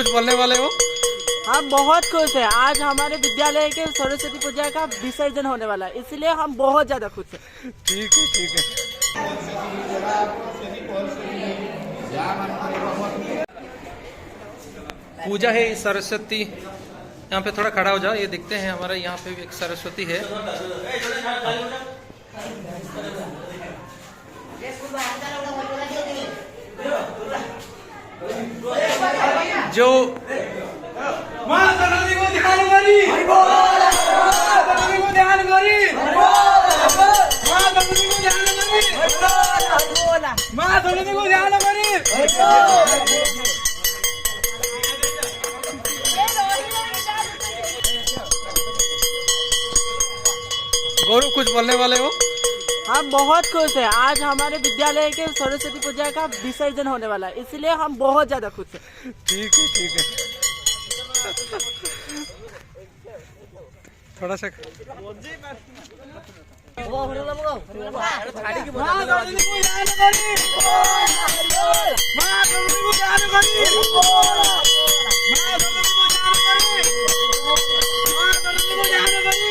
कुछ बोलने वाले हो? हम बहुत खुश हैं। आज हमारे विद्यालय के सरस्वती पूजा का विसर्जन होने वाला है, इसलिए हम बहुत ज्यादा खुश हैं। ठीक है, ठीक है। पूजा है सरस्वती। यहाँ पे थोड़ा खड़ा हो जाओ, ये दिखते हैं हमारा यहाँ पे भी एक सरस्वती है। जो माँ सरस्वती को ध्यान करी, सरस्वती को ध्यान करी, माँ सरस्वती को ध्यान करी, माँ सरस्वती को ध्यान करी। गौरव कुछ बोलने वाले हो? हम बहुत खुश हैं। आज हमारे विद्यालय के सरस्वती पूजा का विसर्जन होने वाला है, इसलिए हम बहुत ज्यादा खुश हैं। ठीक है, ठीक है। थोड़ा सा माँ सरस्वती को ध्यान करी, माँ सरस्वती को ध्यान करी, माँ सरस्वती को ध्यान करी, माँ सरस्वती को ध्यान करी।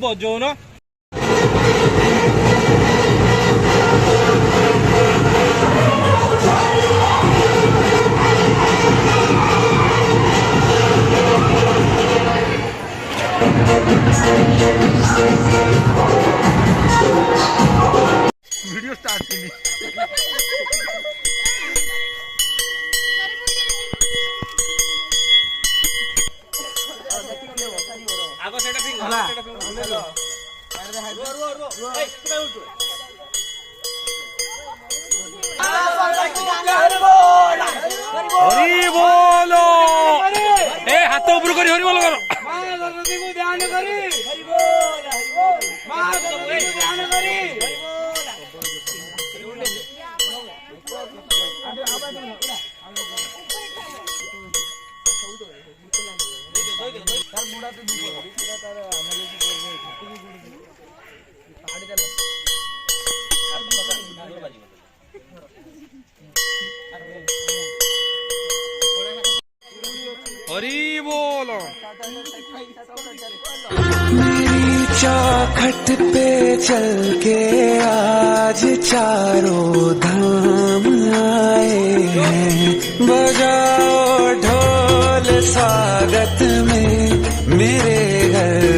बहुत जो ना वीडियो स्टार्ट की नहीं। आगो सेट अप हरि बोलो। ए हाथ ऊपर करी हरि बोलो करो। माँ सरस्वती को ध्यान करी, हरि बोल, हरि बोल, माँ सरस्वती को ध्यान करी, हरि बोल। हरि बोलो। मेरी चौखट पे चल के आज चारों धाम आए हैं। बजाओ ढोल स्वागत में मेरे घर